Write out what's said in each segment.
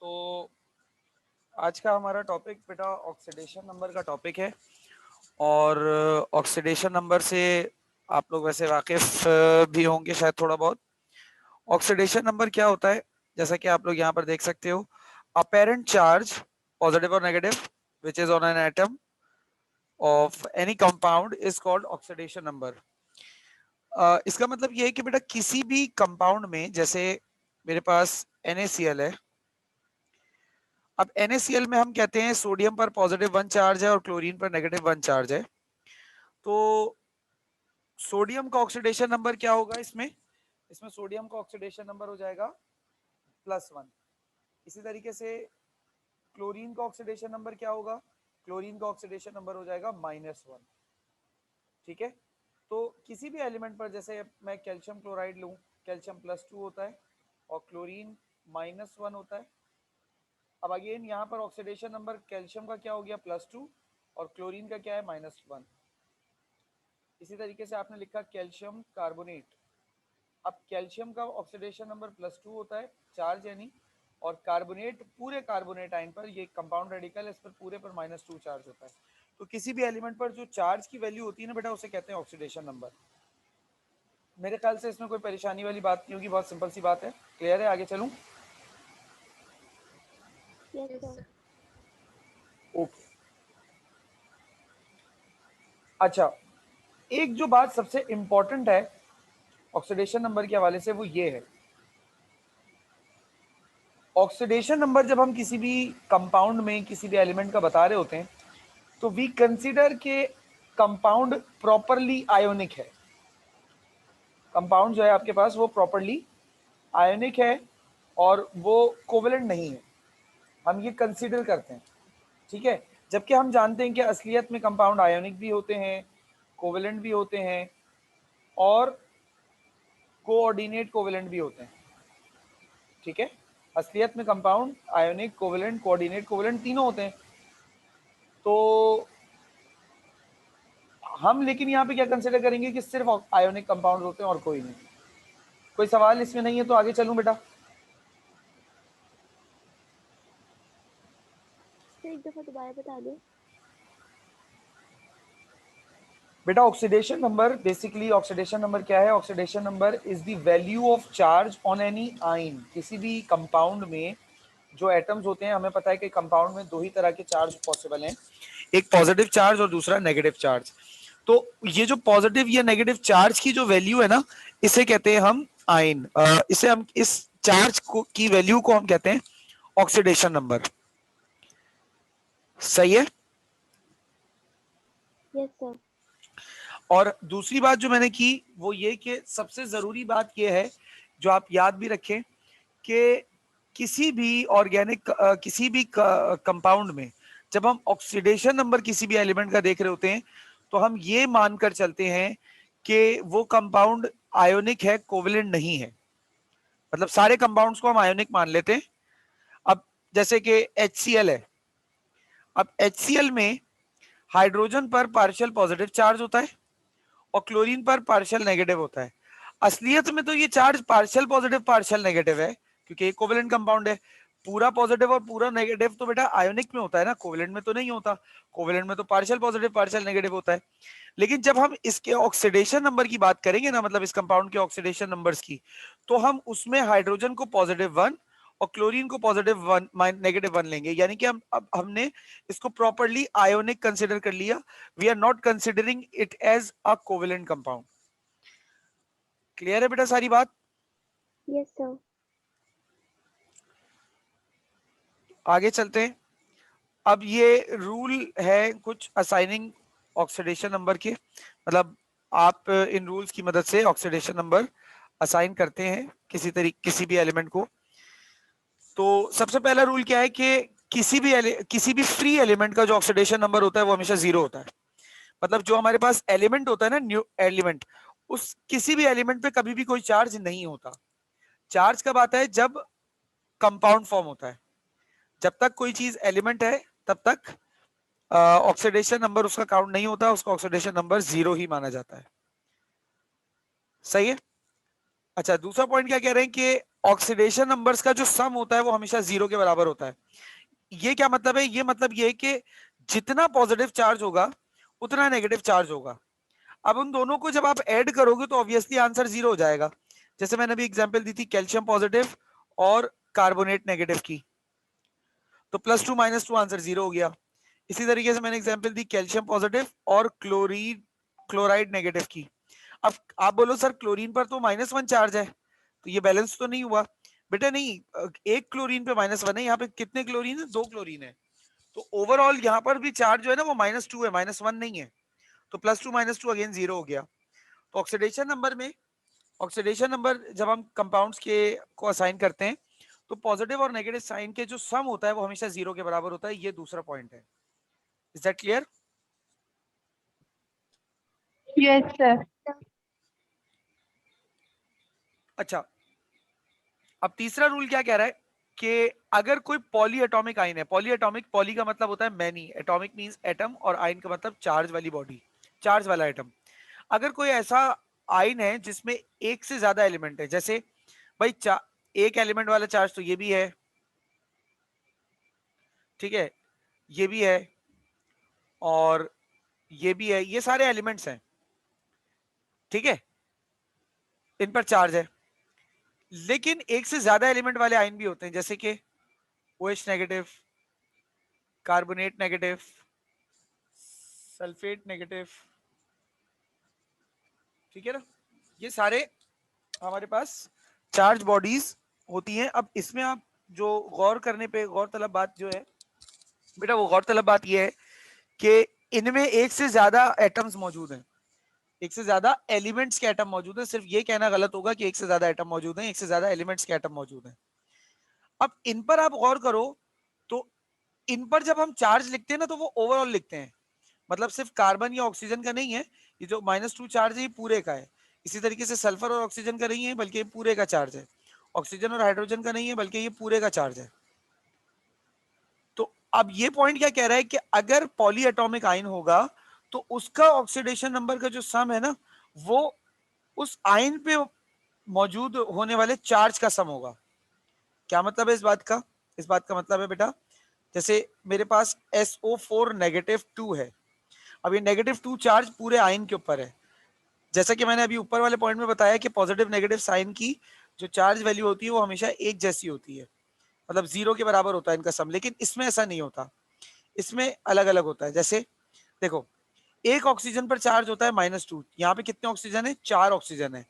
तो आज का हमारा टॉपिक बेटा ऑक्सीडेशन नंबर का टॉपिक है। और ऑक्सीडेशन नंबर से आप लोग वैसे वाकिफ भी होंगे शायद थोड़ा बहुत। ऑक्सीडेशन नंबर क्या होता है, जैसा कि आप लोग यहाँ पर देख सकते हो, अपेरेंट चार्ज पॉजिटिव और negative which is on an atom of any compound is called oxidation number. इसका मतलब ये है कि बेटा किसी भी कंपाउंड में, जैसे मेरे पास NaCl है। अब NaCl में हम कहते हैं सोडियम पर +1 चार्ज है और क्लोरीन पर -1 चार्ज है। तो सोडियम का ऑक्सीडेशन नंबर क्या होगा इसमें? इसमें सोडियम का ऑक्सीडेशन नंबर हो जाएगा +1। इसी तरीके से क्लोरीन का ऑक्सीडेशन नंबर क्या होगा? क्लोरीन का ऑक्सीडेशन नंबर हो जाएगा -1। ठीक है। तो किसी भी एलिमेंट पर, जैसे मैं कैल्शियम क्लोराइड लूं, कैल्शियम +2 होता है और क्लोरीन -1 होता है। अब अगेन यहाँ पर ऑक्सीडेशन नंबर कैल्शियम का क्या हो गया? +2 और क्लोरीन का क्या है? -1। इसी तरीके से आपने लिखा कैल्शियम कार्बोनेट। अब कैल्शियम का ऑक्सीडेशन नंबर +2 होता है, चार्ज यानी, और कार्बोनेट, पूरे कार्बोनेट आयन पर, ये कंपाउंड रेडिकल है, इस पर पूरे पर -2 चार्ज होता है। तो किसी भी एलिमेंट पर जो चार्ज की वैल्यू होती है ना बेटा, उसे कहते हैं ऑक्सीडेशन नंबर। मेरे ख्याल से इसमें कोई परेशानी वाली बात नहीं होगी, बहुत सिंपल सी बात है। क्लियर है? आगे चलूं? ओके। अच्छा, एक जो बात सबसे इंपॉर्टेंट है ऑक्सीडेशन नंबर के हवाले से, वो ये है, ऑक्सीडेशन नंबर जब हम किसी भी कंपाउंड में किसी भी एलिमेंट का बता रहे होते हैं तो वी कंसीडर के कंपाउंड प्रॉपरली आयोनिक है। कंपाउंड जो है आपके पास वो प्रॉपरली आयोनिक है और वो कोवेलेंट नहीं है, हम ये कंसीडर करते हैं। ठीक है। जबकि हम जानते हैं कि असलियत में कंपाउंड आयोनिक भी होते हैं, कोवेलेंट भी होते हैं और कोऑर्डिनेट कोवेलेंट भी होते हैं। ठीक है। असलियत में compound ionic, covalent, coordinate covalent तीनों होते हैं। तो हम लेकिन यहाँ पे क्या कंसिडर करेंगे कि सिर्फ आयोनिक कंपाउंड होते हैं और कोई नहीं। कोई सवाल इसमें नहीं है तो आगे चलूं बेटा? एक दफा दोबारा बता दो बेटा oxidation number, basically oxidation number क्या है? Oxidation number is the value of charge on any आइन। किसी भी कंपाउंड में जो एटम्स होते हैं, हमें पता है कि कंपाउंड में दो ही तरह के चार्ज पॉसिबल हैं, एक पॉजिटिव चार्ज और दूसरा नेगेटिव चार्ज। तो ये जो पॉजिटिव या नेगेटिव चार्ज की जो वैल्यू है ना, इसे कहते हैं हम आइन। इसे हम, इस चार्ज को की वैल्यू को हम कहते हैं ऑक्सीडेशन नंबर। सही है? Yes sir. और दूसरी बात जो मैंने की वो ये कि सबसे जरूरी बात ये है जो आप याद भी रखें कि किसी भी ऑर्गेनिक, किसी भी कंपाउंड में जब हम ऑक्सीडेशन नंबर किसी भी एलिमेंट का देख रहे होते हैं तो हम ये मानकर चलते हैं कि वो कंपाउंड आयोनिक है, कोवेलेंट नहीं है। मतलब सारे कंपाउंड्स को हम आयोनिक मान लेते हैं। अब जैसे कि HCl है, अब HCl में हाइड्रोजन पर पार्शियल पॉजिटिव चार्ज होता है और क्लोरीन पर पार्शियल नेगेटिव होता है। असलियत में तो ये charge partial positive partial negative है, क्योंकि ये कोवेलेंट कंपाउंड है। पूरा पॉजिटिव और पूरा नेगेटिव तो बेटा आयोनिक में होता है ना, कोवेलेंट में तो नहीं होता। कोवेलेंट में तो पार्शियल पॉजिटिव पार्शियल नेगेटिव होता है। लेकिन जब हम इसके ऑक्सीडेशन नंबर की बात करेंगे ना, मतलब इस कंपाउंड के ऑक्सीडेशन नंबर्स की, तो हम उसमें हाइड्रोजन को +1 और क्लोरीन को +1 -1 लेंगे। यानी कि हम, अब हमने इसको प्रॉपर्ली आयोनिक कंसिडर कर लिया। We are not considering it as a covalent compound. Clear है बेटा सारी बात? Yes sir. आगे चलते हैं। अब ये रूल है कुछ असाइनिंग ऑक्सीडेशन नंबर के, मतलब आप इन रूल्स की मदद से ऑक्सीडेशन नंबर असाइन करते हैं किसी भी एलिमेंट को। तो सबसे पहला रूल क्या है कि किसी भी फ्री एलिमेंट का जो ऑक्सीडेशन नंबर होता है वो हमेशा 0 होता है। मतलब जो हमारे पास एलिमेंट होता है ना, न्यू एलिमेंट, उस किसी भी एलिमेंट पे कभी भी कोई चार्ज नहीं होता। चार्ज कब आता है? जब कंपाउंड फॉर्म होता है। जब तक कोई चीज एलिमेंट है तब तक ऑक्सीडेशन नंबर उसका काउंट नहीं होता, उसका ऑक्सीडेशन नंबर 0 ही माना जाता है। सही है? अच्छा, दूसरा पॉइंट क्या कह रहे हैं कि ऑक्सीडेशन नंबर्स का जो सम होता है वो हमेशा 0 के बराबर होता है। ये क्या मतलब है? ये मतलब ये है कि जितना पॉजिटिव चार्ज होगा उतना नेगेटिव चार्ज होगा। अब उन दोनों को जब आप ऐड करोगे तो ऑब्वियसली आंसर 0 हो जाएगा। जैसे मैंने अभी एग्जांपल दी थी कैल्शियम पॉजिटिव और कार्बोनेट नेगेटिव की, तो +2 -2 आंसर 0 हो गया। इसी तरीके से मैंने एग्जांपल दी कैल्शियम पॉजिटिव और क्लोराइड नेगेटिव की। अब आप बोलो सर क्लोरीन पर तो -1 चार्ज है, तो ये बैलेंस तो नहीं हुआ। बेटा नहीं, एक क्लोरीन पे -1 है, यहाँ पे कितने क्लोरीन है? 2 क्लोरीन है। तो ओवरऑल यहाँ पर भी चार्ज जो है ना वो -2 है, -1 नहीं है। तो +2 -2 अगेन 0 हो गया। तो ऑक्सीडेशन नंबर जब हम कंपाउंड्स के को असाइन करते हैं तो पॉजिटिव और नेगेटिव साइन के जो सम होता है वो हमेशा 0 के बराबर होता है। ये दूसरा पॉइंट है। Is that clear? Yes sir. अच्छा, अब तीसरा रूल क्या कह रहा है कि अगर कोई पॉली एटॉमिक आइन है, पॉली का मतलब होता है मैनी, एटॉमिक मींस एटम, और आइन का मतलब चार्ज वाली बॉडी, चार्ज वाला एटम। अगर कोई ऐसा आइन है जिसमें एक से ज्यादा एलिमेंट है, जैसे भाई एक एलिमेंट वाला चार्ज तो ये भी है, ठीक है, ये भी है और ये भी है, ये सारे एलिमेंट्स हैं, ठीक है, इन पर चार्ज है। लेकिन एक से ज्यादा एलिमेंट वाले आयन भी होते हैं, जैसे कि OH negative, carbonate negative, sulphate negative, ठीक है ना। ये सारे हमारे पास चार्ज बॉडीज होती हैं। अब इसमें आप जो गौर करने पे गौरतलब बात जो है बेटा, वो गौरतलब बात ये है कि इनमें एक से ज्यादा एटम्स मौजूद हैं, एक से ज्यादा एलिमेंट्स के एटम मौजूद हैं। सिर्फ ये कहना गलत होगा कि एक से ज्यादा एटम मौजूद हैं, एक से ज्यादा एलिमेंट्स के एटम मौजूद हैं। अब इन पर आप गौर करो तो इन पर जब हम चार्ज लिखते हैं ना तो वो ओवरऑल लिखते हैं, मतलब सिर्फ कार्बन या ऑक्सीजन का नहीं है। ये जो -2 चार्ज है ये पूरे का है। इसी तरीके से सल्फर और ऑक्सीजन का नहीं है बल्कि ये पूरे का चार्ज है। ऑक्सीजन और हाइड्रोजन का नहीं है बल्कि ये पूरे का चार्ज है। तो अब ये पॉइंट क्या कह रहा है कि अगर पॉली एटॉमिक आयन होगा तो उसका ऑक्सीडेशन नंबर का जो सम है ना वो उस आयन पे मौजूद होने वाले चार्ज का सम होगा। क्या मतलब है इस बात का? इस बात का मतलब है बेटा, जैसे मेरे पास SO4 -2 है। अब ये -2 चार्ज पूरे आयन के ऊपर है। जैसा कि मैंने अभी ऊपर वाले पॉइंट में बताया कि पॉजिटिव नेगेटिव साइन की जो चार्ज वैल्यू होती है वो हमेशा एक जैसी होती है, मतलब 0 के बराबर होता है इनका सम। लेकिन इसमें ऐसा नहीं होता, इसमें अलग अलग होता है। जैसे देखो, एक ऑक्सीजन पर चार्ज होता है -2। यहाँ पे कितने ऑक्सीजन है? 4 ऑक्सीजन है।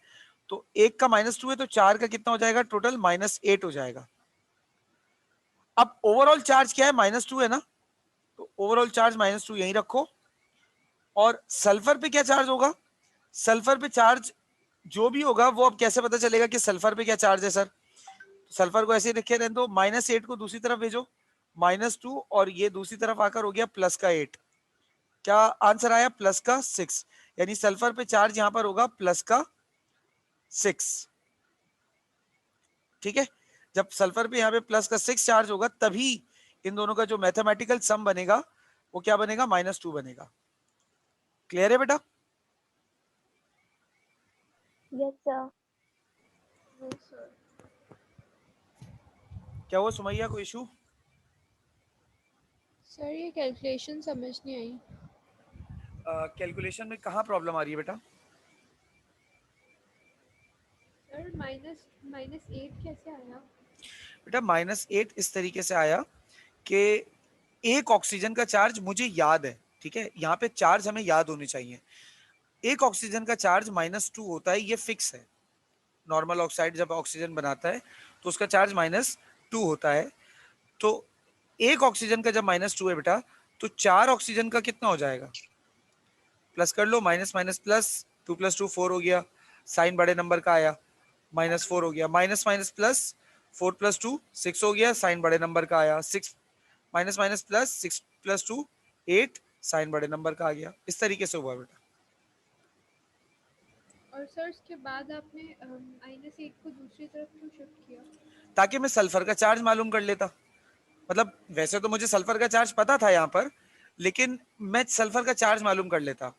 तो एक का -2 है तो 4 का कितना हो जाएगा? टोटल -8 हो जाएगा। अब ओवरऑल चार्ज क्या है? -2 है ना, तो ओवरऑल चार्ज -2 यहीं रखो। और सल्फर पे क्या चार्ज होगा? सल्फर पे चार्ज जो भी होगा वो अब कैसे पता चलेगा कि सल्फर पे क्या चार्ज है सर? सल्फर को ऐसे लिखे रहने दो, -8 को दूसरी तरफ भेजो, -2, और ये दूसरी तरफ आकर हो गया +8। क्या आंसर आया? +6। यानी सल्फर पे चार्ज यहां पर होगा +6। ठीक है, जब सल्फर पे यहाँ पे +6 चार्ज होगा तभी इन दोनों का जो मैथमेटिकल सम बनेगा वो क्या बनेगा? -2 बनेगा। क्लियर है बेटा? Yes sir. क्या हुआ सुमैया, कोई इशू? सर ये कैलकुलेशन समझ नहीं आई। कैलकुलेशन में कहाँ प्रॉब्लम आ रही है बेटा? सर -8 कैसे आया? बेटा -8 इस तरीके से आया कि एक ऑक्सीजन का चार्ज मुझे याद है, ठीक है, यहाँ पे चार्ज हमें याद होने चाहिए। एक ऑक्सीजन का चार्ज -2 होता है, ये फिक्स है। नॉर्मल ऑक्साइड जब ऑक्सीजन बनाता है तो उसका चार्ज -2 होता है। तो एक ऑक्सीजन का जब -2 है बेटा तो 4 ऑक्सीजन का कितना हो जाएगा? प्लस कर लो, माइनस माइनस प्लस, 2 + 2 4 हो गया, साइन बड़े नंबर का आया, -4 हो गया, माइनस माइनस प्लस, 4 + 2 6 हो गया, साइन बड़े नंबर का आया, 6 माइनस माइनस प्लस, 6 + 2 8, साइन बड़े नंबर का आ गया। इस तरीके से हुआ बेटा। और सर उसके बाद आपने -8 को दूसरी तरफ क्यों शिफ्ट किया? ताकि मैं सल्फर का चार्ज मालूम कर लेता। मतलब वैसे तो मुझे सल्फर का चार्ज पता था यहाँ पर, लेकिन मैं सल्फर का चार्ज मालूम कर लेता।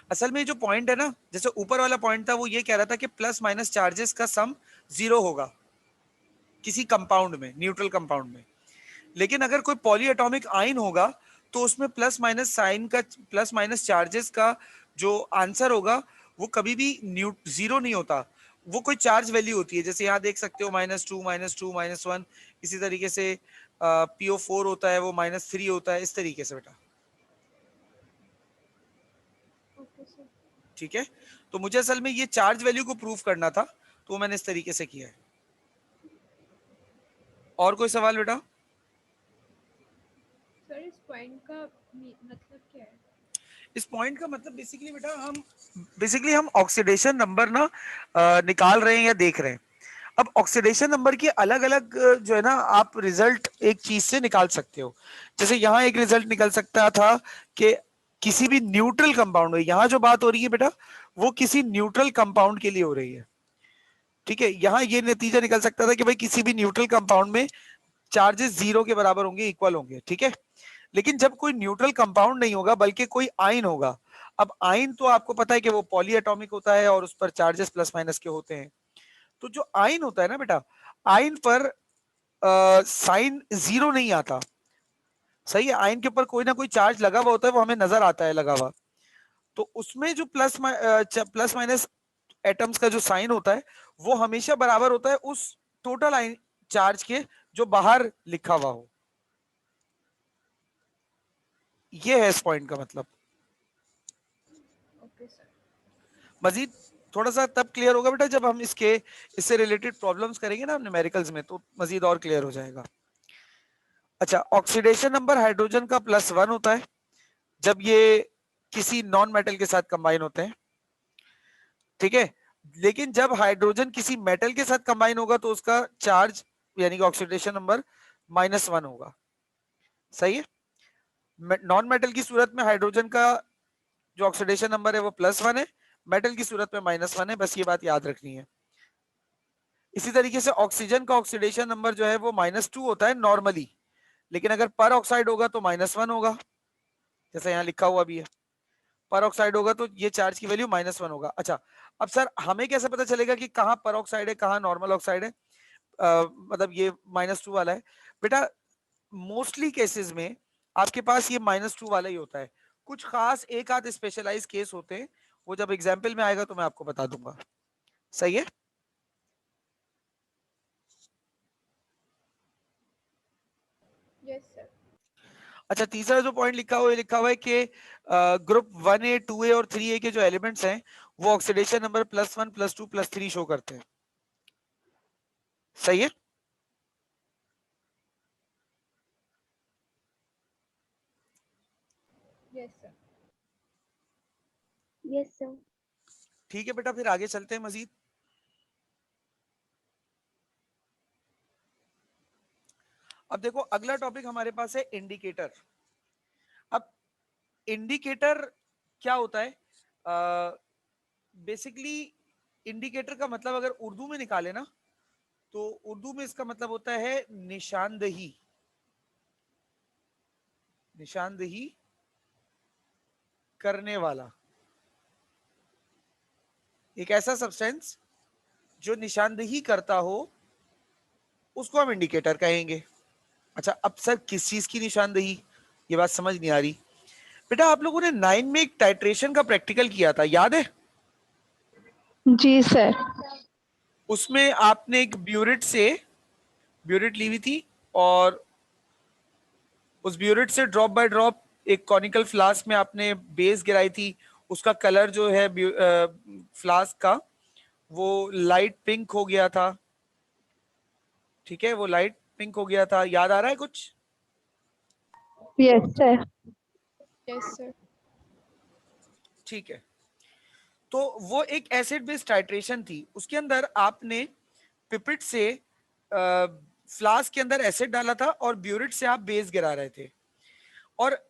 असल में जो पॉइंट है ना, जैसे ऊपर वाला पॉइंट था वो ये कह रहा था कि प्लस माइनस चार्जेस का सम 0 होगा किसी कंपाउंड में, न्यूट्रल कंपाउंड में। लेकिन अगर कोई पॉलीएटॉमिक आयन होगा तो उसमें प्लस माइनस साइन का, प्लस माइनस चार्जेस का जो आंसर होगा वो कभी भी 0 नहीं होता, वो कोई चार्ज वैल्यू होती है। जैसे यहाँ देख सकते हो -2 -2 -1, इसी तरीके से PO4 होता है वो -3 होता है, इस तरीके से बेटा। Okay sir. ठीक है, तो मुझे असल में ये चार्ज वैल्यू को प्रूव करना था, तो वो मैंने इस तरीके से किया है। और कोई सवाल बेटा? सर इस पॉइंट का मतलब क्या है? इस पॉइंट का मतलब बेसिकली बेटा हम ऑक्सीडेशन नंबर ना निकाल रहे हैं या देख रहे हैं। अब ऑक्सीडेशन नंबर की अलग अलग जो है ना आप रिजल्ट एक चीज से निकाल सकते हो। जैसे यहाँ एक रिजल्ट निकल सकता था कि किसी भी न्यूट्रल कंपाउंड में, यहाँ जो बात हो रही है बेटा वो किसी न्यूट्रल कंपाउंड के लिए हो रही है। ठीक है, यहाँ ये नतीजा निकल सकता था कि भाई किसी भी न्यूट्रल कंपाउंड में चार्जेस 0 के बराबर होंगे, इक्वल होंगे। ठीक है, लेकिन जब कोई न्यूट्रल कंपाउंड नहीं होगा बल्कि कोई आयन होगा, अब आयन तो आपको पता है कि वो पॉलीएटॉमिक होता है और उस पर चार्जेस प्लस माइनस के होते हैं। तो जो आयन होता है ना बेटा, आयन पर साइन 0 नहीं आता। सही है, आयन के ऊपर कोई ना कोई चार्ज लगा हुआ होता है, वो हमें नजर आता है लगा हुआ। तो उसमें जो प्लस माइनस एटम्स का जो साइन होता है वो हमेशा बराबर होता है उस टोटल आयन चार्ज के जो बाहर लिखा हुआ हो। ये है इस पॉइंट का मतलब। Okay sir. मजीद थोड़ा सा तब क्लियर होगा बेटा जब हम इससे रिलेटेड प्रॉब्लम्स करेंगे ना न्यूमेरिकल्स में, तो मजीद और क्लियर हो जाएगा। अच्छा, ऑक्सीडेशन नंबर हाइड्रोजन का +1 होता है जब ये किसी नॉन मेटल के साथ कंबाइन होते हैं। ठीक है, लेकिन जब हाइड्रोजन किसी मेटल के साथ कंबाइन होगा तो उसका चार्ज यानी कि ऑक्सीडेशन नंबर -1 होगा। सही है, नॉन मेटल की सूरत में हाइड्रोजन का जो ऑक्सीडेशन नंबर है वो +1 है, मेटल की सूरत में -1 है, बस ये बात याद रखनी है। इसी तरीके से ऑक्सीजन का ऑक्सीडेशन नंबर जो है वो -2 होता है नॉर्मली, लेकिन अगर पर ऑक्साइड होगा तो -1 होगा, जैसे यहाँ लिखा हुआ भी है। पर ऑक्साइड होगा तो ये चार्ज की वैल्यू -1 होगा। अच्छा, अब सर हमें कैसे पता चलेगा कि कहाँ पर ऑक्साइड है कहाँ नॉर्मल ऑक्साइड है, मतलब ये -2 वाला है? बेटा मोस्टली केसेस में आपके पास ये -2 वाला ही होता है। कुछ खास एक आध स्पेशलाइज केस होते हैं, वो जब एग्जाम्पल में आएगा तो मैं आपको बता दूंगा। सही है, यस सर। अच्छा तीसरा जो पॉइंट लिखा हुआ है कि ग्रुप 1A 2A और 3A के जो एलिमेंट्स हैं वो ऑक्सीडेशन नंबर +1 +2 +3 शो करते हैं। सही है, यस सर। Yes sir. ठीक है बेटा, फिर आगे चलते हैं मजीद। अब देखो अगला टॉपिक हमारे पास है इंडिकेटर। अब इंडिकेटर क्या होता है? बेसिकली इंडिकेटर का मतलब अगर उर्दू में निकाले ना तो उर्दू में इसका मतलब होता है निशानदही। निशानदही करने वाला, एक ऐसा सब्सटेंस जो निशानदही करता हो उसको हम इंडिकेटर कहेंगे। अच्छा, अब सर किस चीज की निशानदही, ये बात समझ नहीं आ रही। बेटा आप लोगों ने 9 में एक टाइट्रेशन का प्रैक्टिकल किया था, याद है? जी सर। उसमें आपने एक ब्यूरिट ली हुई थी और उस ब्यूरिट से ड्रॉप बाय ड्रॉप एक कॉनिकल फ्लास्क में आपने बेस गिराई थी। उसका कलर जो है फ्लास्क का वो लाइट पिंक हो गया था। ठीक है, वो लाइट पिंक हो गया था, याद आ रहा है कुछ? Yes sir. Yes sir. ठीक है, तो वो एक एसिड बेस टाइट्रेशन थी। उसके अंदर आपने पिपेट से फ्लास्क के अंदर एसिड डाला था और ब्यूरिट से आप बेस गिरा रहे थे। और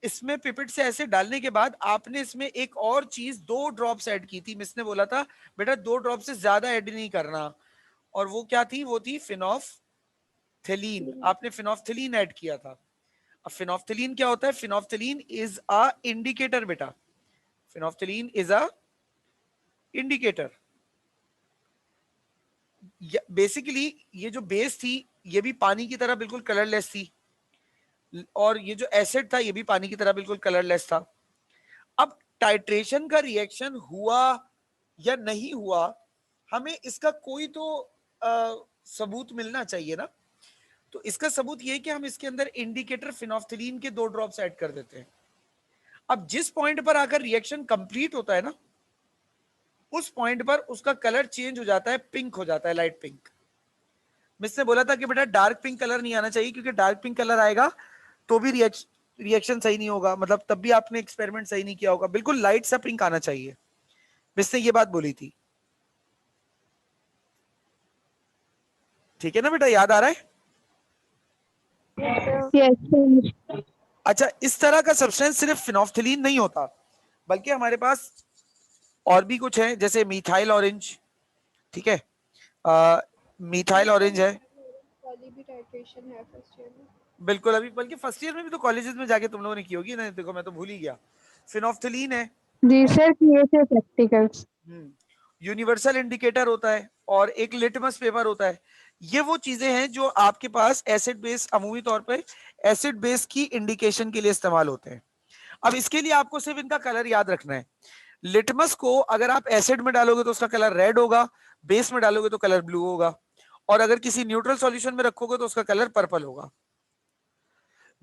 इसमें पिपेट से एसिड डालने के बाद आपने इसमें एक और चीज 2 ड्रॉप्स ऐड की थी। मिस ने बोला था बेटा 2 ड्रॉप से ज्यादा ऐड नहीं करना, और वो क्या थी? वो थी फिनोफ्थेलीन। आपने फिनोफ्थेलीन ऐड किया था। अब फिनोफ्थेलीन क्या होता है? फिनोफ्थेलीन इज अ इंडिकेटर बेटा। Phenolphthalein is a indicator. Basically ये जो बेस थी ये भी पानी की तरह बिल्कुल कलरलेस थी, और ये जो एसिड था ये भी पानी की तरह बिल्कुल कलरलेस था। अब टाइट्रेशन का रिएक्शन हुआ या नहीं हुआ, हमें इसका कोई तो सबूत मिलना चाहिए ना। तो इसका सबूत ये है कि हम इसके अंदर इंडिकेटर फिनोफ्थिलीन के 2 ड्रॉप्स ऐड कर देते हैं। अब जिस पॉइंट पर आकर रिएक्शन कंप्लीट होता है ना, उस पॉइंट पर उसका कलर चेंज हो जाता है, पिंक हो जाता है, लाइट पिंक। मिस ने बोला था कि बेटा डार्क पिंक कलर नहीं आना चाहिए, क्योंकि डार्क पिंक कलर आएगा तो भी रिएक्शन सही नहीं होगा, मतलब तब भी आपने एक्सपेरिमेंट सही नहीं किया होगा। बिल्कुल लाइट सा पिंक आना चाहिए। मिस ने ये बात बोली थी, ठीक है ना बेटा, याद आ रहा है? Yes, sir. Yes, sir. अच्छा, इस तरह का सब्सटेंस सिर्फ फिनोफ्थिलीन नहीं होता, बल्कि हमारे पास और भी कुछ है, जैसे मिथाइल ऑरेंज, ठीक है, मिथाइल ऑरेंज है। वाली भी टाइट्रेशन है फर्स्ट ईयर में। बिल्कुल, अभी बल्कि फर्स्ट ईयर में भी तो कॉलेजेस में जाके तुम लोगों ने की होगी ना, देखो मैं तो भूल ही गया। फिनोफ्थिलीन है, जी सर, किए थे प्रैक्टिकल्स। यूनिवर्सल इंडिकेटर होता है, और एक लिटमस पेपर होता है। ये वो चीजें हैं जो आपके पास एसिड बेस, अमूमी तौर पर एसिड बेस की इंडिकेशन के लिए इस्तेमाल होते हैं। अब इसके लिए आपको सिर्फ इनका कलर याद रखना है। लिटमस को अगर आप एसिड में डालोगे तो उसका कलर रेड होगा, बेस में डालोगे तो कलर ब्लू होगा, और अगर किसी न्यूट्रल सॉल्यूशन में रखोगे तो उसका कलर पर्पल होगा।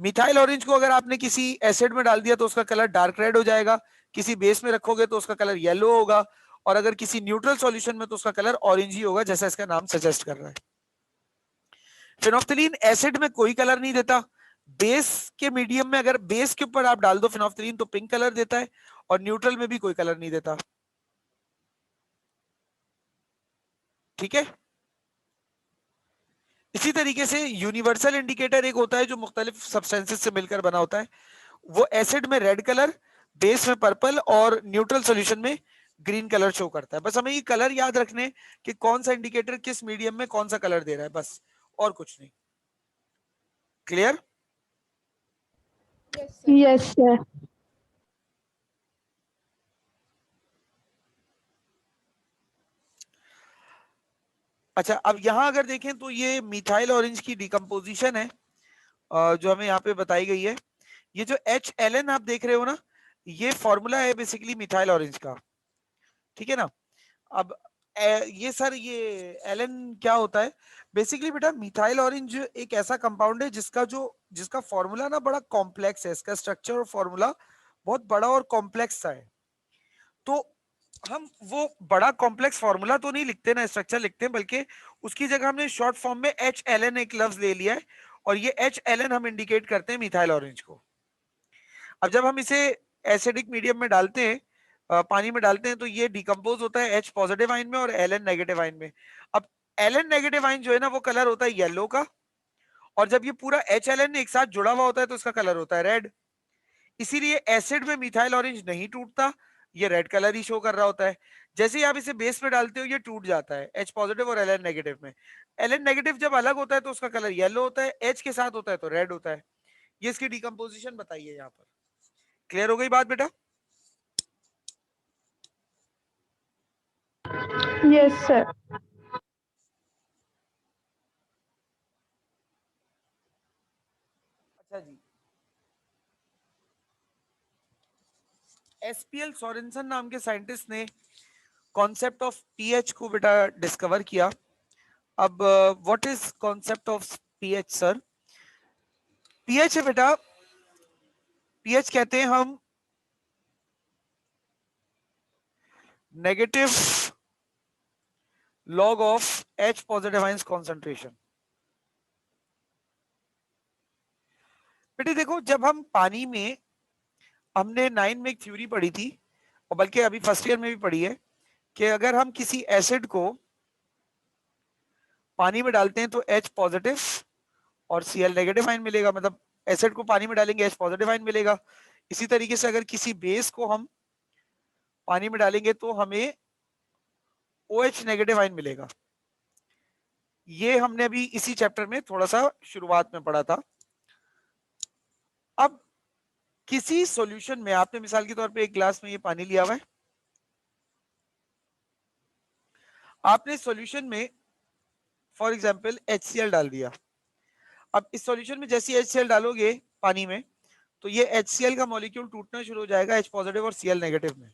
मिथाइल ऑरेंज को अगर आपने किसी एसिड में डाल दिया तो उसका कलर डार्क रेड हो जाएगा, किसी बेस में रखोगे तो उसका कलर येलो होगा, और अगर किसी न्यूट्रल सॉल्यूशन में तो उसका कलर ऑरेंज ही होगा, जैसा इसका नाम सजेस्ट कर रहा है। फिनोफ्थिलीन एसिड में कोई कलर नहीं देता, बेस के मीडियम में अगर बेस के ऊपर आप डाल दो फिनोफ्थिलीन तो पिंक कलर देता है, और न्यूट्रल में भी कोई कलर नहीं देता, ठीक है। इसी तरीके से यूनिवर्सल इंडिकेटर एक होता है जो मुख्तलिफ सब्सटेंसेस से मिलकर बना होता है। वो एसिड में रेड कलर, बेस में पर्पल, और न्यूट्रल सॉल्यूशन में ग्रीन कलर शो करता है। बस हमें ये कलर याद रखने कि कौन सा इंडिकेटर किस मीडियम में कौन सा कलर दे रहा है, बस, और कुछ नहीं। Clear? Yes sir. Yes sir. अच्छा, अब यहां अगर देखें तो ये मिथाइल ऑरेंज की डिकम्पोजिशन है, जो हमें यहाँ पे बताई गई है। ये जो HLN आप देख रहे हो ना, ये फॉर्मूला है बेसिकली मिथाइल ऑरेंज का, ठीक है ना। अब ये सर, ये एलन क्या होता है? बेसिकली बेटा मिथाइल ऑरेंज एक ऐसा कंपाउंड है जिसका फॉर्मूला ना बड़ा कॉम्प्लेक्स है, इसका स्ट्रक्चर और फॉर्मूला बहुत बड़ा और कॉम्प्लेक्स सा है। तो हम वो बड़ा कॉम्प्लेक्स फॉर्मूला तो नहीं लिखते ना, स्ट्रक्चर लिखते हैं, बल्कि उसकी जगह हमने शॉर्ट फॉर्म में HLN एक लफ्ज ले लिया है, और ये HLN हम इंडिकेट करते हैं मिथाइल ऑरेंज को। अब जब हम इसे एसिडिक मीडियम में डालते हैं, पानी में डालते हैं, तो ये डिकम्पोज होता है H पॉजिटिव आयन में और Ln नेगेटिव आयन में। अब Ln नेगेटिव आयन जो है ना वो कलर होता है येलो का, और जब ये पूरा HLN एक साथ जुड़ा हुआ होता है तो इसका कलर होता है रेड। इसीलिए एसिड में मिथाइल ऑरेंज नहीं टूटता, ये रेड कलर ही शो कर रहा होता है। जैसे ही आप इसे बेस में डालते हो ये टूट जाता है H पॉजिटिव और Ln नेगेटिव में। Ln नेगेटिव जब अलग होता है तो उसका कलर येलो होता है, H के साथ होता है तो रेड होता है। ये इसकी डिकम्पोजिशन बताइए यहाँ पर। क्लियर हो गई बात बेटा? Yes sir. अच्छा जी, SPL सोरेनसन नाम के साइंटिस्ट ने कॉन्सेप्ट ऑफ पीएच को बेटा डिस्कवर किया। अब what is concept of pH sir? PH है बेटा, पीएच कहते हैं हम negative log of H positive ions concentration. बेटे देखो, जब हम पानी में, हमने 9 में एक थ्योरी पढ़ी थी, और बल्कि अभी फर्स्ट ईयर में भी पढ़ी है, कि अगर हम किसी एसिड को पानी में डालते हैं तो H पॉजिटिव और Cl नेगेटिव आयन मिलेगा, मतलब एसिड को पानी में डालेंगे H पॉजिटिव आयन मिलेगा। इसी तरीके से अगर किसी बेस को हम पानी में डालेंगे तो हमें OH नेगेटिव आयन मिलेगा। ये हमने अभी इसी चैप्टर में थोड़ा सा शुरुआत में पढ़ा था। अब किसी सॉल्यूशन में आपने मिसाल के तौर पे एक ग्लास में ये पानी लिया हुआ है, आपने सॉल्यूशन में फॉर एग्जांपल HCl डाल दिया। अब इस सॉल्यूशन में जैसे HCl डालोगे पानी में, तो ये HCl का मॉलिक्यूल टूटना शुरू हो जाएगा H पॉजिटिव और Cl नेगेटिव में।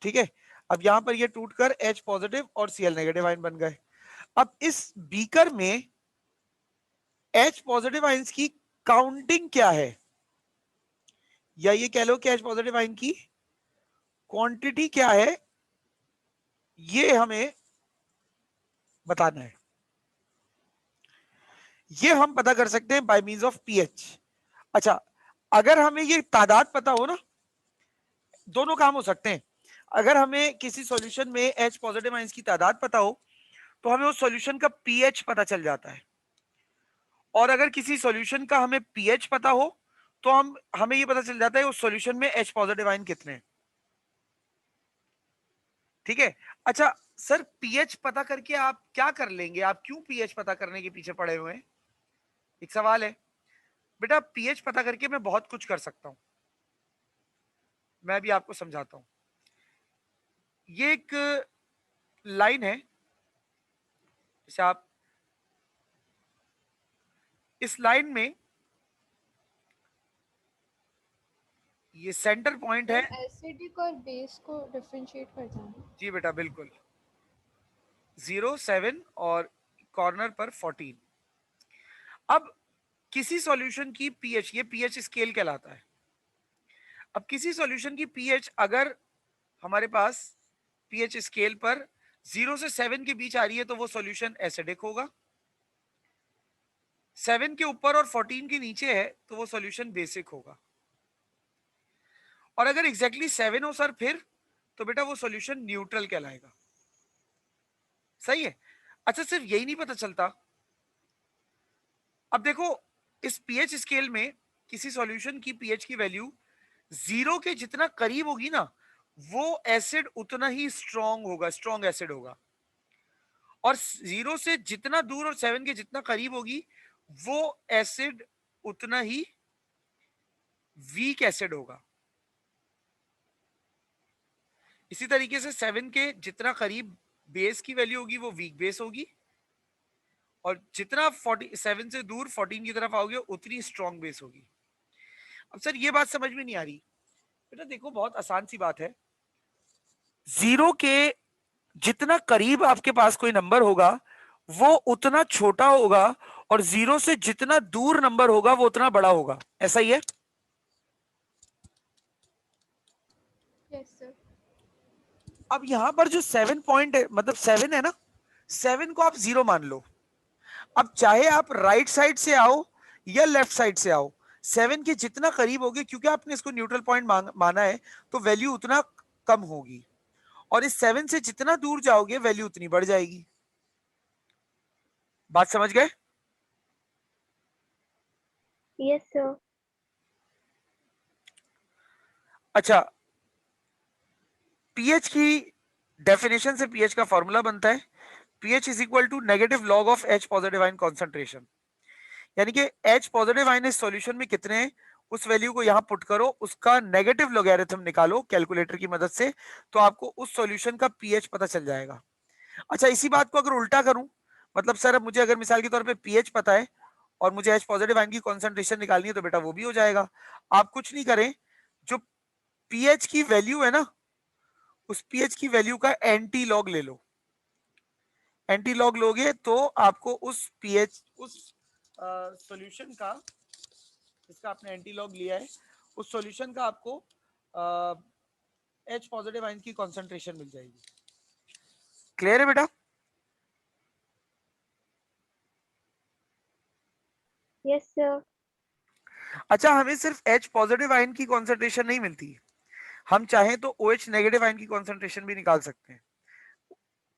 ठीक है, अब यहां पर ये टूटकर H पॉजिटिव और Cl नेगेटिव आयन बन गए। अब इस बीकर में H पॉजिटिव आयंस की काउंटिंग क्या है, या ये कह लो कि H पॉजिटिव आयन की क्वांटिटी क्या है, ये हमें बताना है। ये हम पता कर सकते हैं बाय मींस ऑफ पीएच। अच्छा, अगर हमें ये तादाद पता हो ना, दोनों काम हो सकते हैं। अगर हमें किसी सॉल्यूशन में H पॉजिटिव आयंस की तादाद पता हो तो हमें उस सॉल्यूशन का पीएच पता चल जाता है, और अगर किसी सॉल्यूशन का हमें पीएच पता हो तो हमें ये पता चल जाता है उस सॉल्यूशन में H पॉजिटिव आयन कितने हैं। ठीक है, अच्छा सर पीएच पता करके आप क्या कर लेंगे, आप क्यों पीएच पता करने के पीछे पड़े हुए हैं, एक सवाल है। बेटा पीएच पता करके मैं बहुत कुछ कर सकता हूं, मैं भी आपको समझाता हूं। ये एक लाइन है, जैसे आप इस लाइन में ये सेंटर पॉइंट है। एसिडिक और बेस को डिफरेंशिएट करता है। जी बेटा बिल्कुल, 0 7 और कॉर्नर पर 14। अब किसी सॉल्यूशन की पीएच, ये पीएच स्केल कहलाता है। अब किसी सॉल्यूशन की पीएच अगर हमारे पास पीएच स्केल पर 0 से 7 के बीच आ रही है तो वो सॉल्यूशन एसिडिक होगा, 7 के ऊपर और 14 के नीचे है तो वो सॉल्यूशन बेसिक होगा, और अगर एग्जैक्टली 7 हो सर फिर तो बेटा वो सॉल्यूशन न्यूट्रल कहलाएगा। सही है। अच्छा सिर्फ यही नहीं पता चलता, अब देखो इस पीएच स्केल में किसी सॉल्यूशन की पीएच की वैल्यू 0 के जितना करीब होगी ना, वो एसिड उतना ही स्ट्रॉन्ग होगा, स्ट्रॉन्ग एसिड होगा, और 0 से जितना दूर और 7 के जितना करीब होगी वो एसिड उतना ही वीक एसिड होगा। इसी तरीके से 7 के जितना करीब बेस की वैल्यू होगी वो वीक बेस होगी, और जितना 47 से दूर 14 की तरफ आओगे उतनी स्ट्रॉन्ग बेस होगी। अब सर ये बात समझ में नहीं आ रही, बेटा देखो बहुत आसान सी बात है, 0 के जितना करीब आपके पास कोई नंबर होगा वो उतना छोटा होगा, और 0 से जितना दूर नंबर होगा वो उतना बड़ा होगा, ऐसा ही है। Yes sir. अब यहां पर जो 7 पॉइंट है, मतलब 7 है ना, 7 को आप 0 मान लो। अब चाहे आप राइट साइड से आओ या लेफ्ट साइड से आओ, 7 के जितना करीब होगे, क्योंकि आपने इसको न्यूट्रल पॉइंट माना है, तो वैल्यू उतना कम होगी, और इस 7 से जितना दूर जाओगे वैल्यू उतनी बढ़ जाएगी। बात समझ गए? Yes, sir. अच्छा, पीएच की डेफिनेशन से पीएच का फॉर्मूला बनता है pH is equal to negative log of H positive ion concentration, यानी कि H पॉजिटिव आयन इस सॉल्यूशन में कितने हैं उस वैल्यू को यहां पुट करो, उसका नेगेटिव लॉगरिथम निकालो कैलकुलेटर की मदद से, तो आपको उस सॉल्यूशन का पीएच पता चल जाएगा। अच्छा इसी बात को अगर उल्टा करूं, मतलब सर अब मुझे अगर मिसाल के तौर पे पीएच पता है और मुझे H पॉजिटिव आयन की कॉन्सेंट्रेशन निकालनी है, तो बेटा वो भी हो जाएगा। आप कुछ नहीं करें, जो पीएच की वैल्यू है ना, उस पीएच की वैल्यू का एंटी लॉग ले लो। एंटी लॉग लोगे तो आपको उस पीएच, उस सॉल्यूशन का, इसका आपने एंटी लॉग लिया है, उस सॉल्यूशन का आपको H पॉजिटिव आयन की कॉन्सेंट्रेशन मिल जाएगी। क्लियर है बेटा? Yes, sir. अच्छा हमें सिर्फ H पॉजिटिव आयन की कॉन्सेंट्रेशन नहीं मिलती, हम चाहें तो OH नेगेटिव आयन की कॉन्सेंट्रेशन भी निकाल सकते हैं,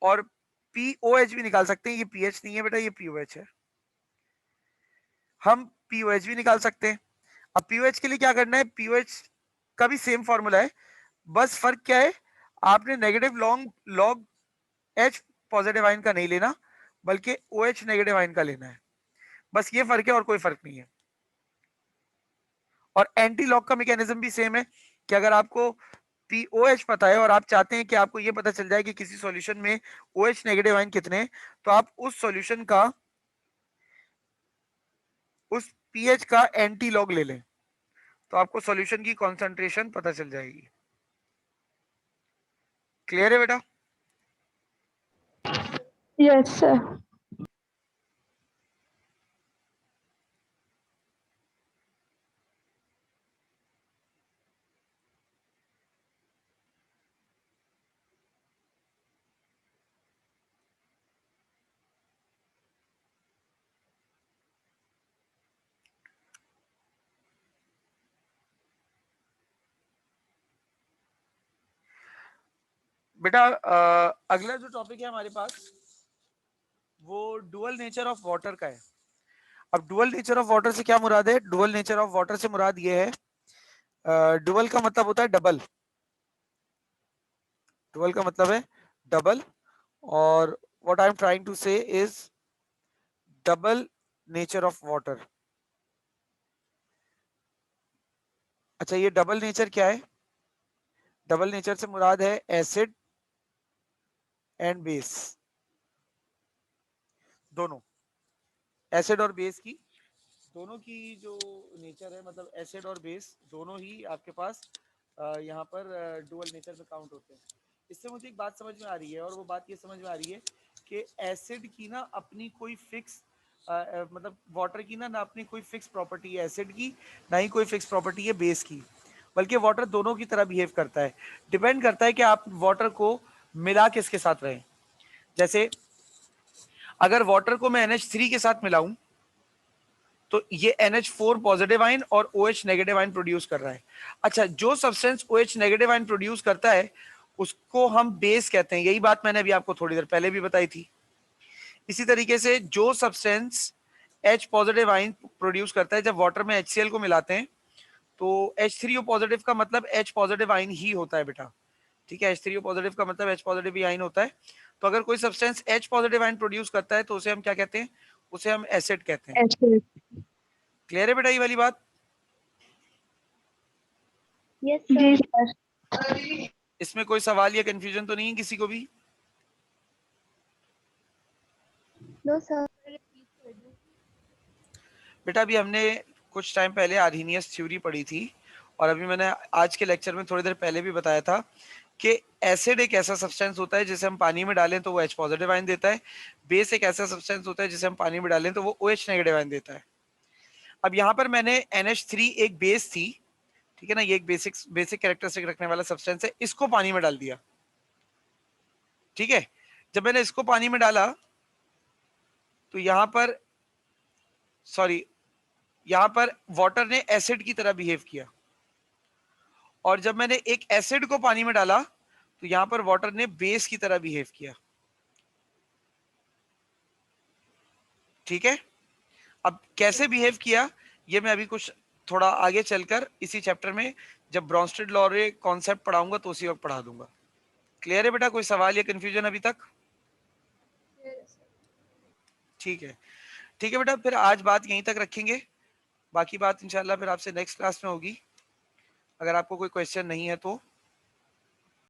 और POH भी निकाल सकते हैं। ये पीएच नहीं है बेटा, ये POH है, हम POH भी निकाल सकते हैं। अब POH के लिए क्या करना है, POH का भी सेम फॉर्मूला है, बस फर्क क्या है, आपने negative log H positive ion का नहीं लेना, बल्कि OH नेगेटिव आयन का लेना है, बस ये फर्क है और कोई फर्क नहीं है। और एंटी लॉक का मैकेनिज्म भी सेम है कि अगर आपको POH पता है और आप चाहते हैं कि आपको ये पता चल जाए कि किसी सॉल्यूशन में OH नेगेटिव आयन कितने हैं, तो आप उस सॉल्यूशन का उस pH का एंटी लॉग ले लें, तो आपको सॉल्यूशन की कॉन्सेंट्रेशन पता चल जाएगी। क्लियर है बेटा? Yes, sir. बेटा अगला जो टॉपिक है हमारे पास वो डुअल नेचर ऑफ वाटर का है। अब डुअल नेचर ऑफ वाटर से क्या मुराद है? डुअल नेचर ऑफ वाटर से मुराद ये है, डुअल का मतलब होता है डबल, डुअल का मतलब है डबल, और what I am trying to say is double nature of water. अच्छा, ये डबल नेचर क्या है? डबल नेचर से मुराद है एसिड एंड बेस, दोनों, एसिड और बेस की दोनों की जो नेचर है, मतलब एसिड और बेस दोनों ही आपके पास यहाँ पर डुअल नेचर में काउंट होते हैं। इससे मुझे एक बात समझ में आ रही है, और वो बात ये समझ में आ रही है कि एसिड की ना अपनी कोई फिक्स मतलब वाटर की ना अपनी कोई फिक्स प्रॉपर्टी है एसिड की, ना ही कोई फिक्स प्रॉपर्टी है बेस की, बल्कि वाटर दोनों की तरह बिहेव करता है। डिपेंड करता है कि आप वाटर को मिला किसके साथ रहें। जैसे अगर वाटर को मैं NH3 के साथ मिलाऊं तो ये NH4 पॉजिटिव आयन और OH नेगेटिव आयन प्रोड्यूस कर रहा है। अच्छा, जो substance OH negative ion produce करता है उसको हम बेस कहते हैं। यही बात मैंने अभी आपको थोड़ी देर पहले भी बताई थी। इसी तरीके से जो substance H positive ion produce करता है, जब वाटर में HCl को मिलाते हैं तो H3O पॉजिटिव का मतलब H पॉजिटिव आयन ही होता है बेटा। ठीक है, H3O पॉजिटिव का मतलब H पॉजिटिव ही आयन होता है। तो अगर कोई substance H positive ion produce करता है तो उसे हम क्या कहते हैं? उसे हम एसिड कहते हैं। Acid. क्लियर है बेटा ये वाली बात? Yes, जी sir. सर. इसमें कोई सवाल या कंफ्यूजन तो नहीं है किसी को भी? No, sir. रिपीट कर दो। बेटा अभी हमने कुछ टाइम पहले आर्हीनियस थ्योरी पढ़ी थी, और अभी मैंने आज के लेक्चर में थोड़ी देर पहले भी बताया था कि एसिड एक ऐसा सब्सटेंस होता है जिसे हम पानी में डालें तो वो H पॉजिटिव आयन देता है। बेस एक ऐसा सब्सटेंस होता है जिसे हम पानी में डालें तो वो OH नेगेटिव आयन देता है। अब यहाँ पर मैंने NH3 एक बेस थी, ठीक है ना, ये एक बेसिक कैरेक्टरिस्टिक रखने वाला सब्सटेंस है, इसको पानी में डाल दिया। ठीक है, जब मैंने इसको पानी में डाला तो यहाँ पर सॉरी यहाँ पर वाटर ने एसिड की तरह बिहेव किया, और जब मैंने एक एसिड को पानी में डाला तो यहाँ पर वाटर ने बेस की तरह बिहेव किया। ठीक है, अब कैसे बिहेव किया ये मैं अभी कुछ थोड़ा आगे चलकर इसी चैप्टर में जब ब्रॉन्स्टेड लॉ कॉन्सेप्ट पढ़ाऊंगा तो उसी वक्त पढ़ा दूंगा। क्लियर है बेटा? कोई सवाल या कंफ्यूजन अभी तक? क्लियर है सर। ठीक है, ठीक है बेटा, फिर आज बात यहीं तक रखेंगे, बाकी बात इंशाल्लाह फिर आपसे नेक्स्ट क्लास में होगी। अगर आपको कोई क्वेश्चन नहीं है तो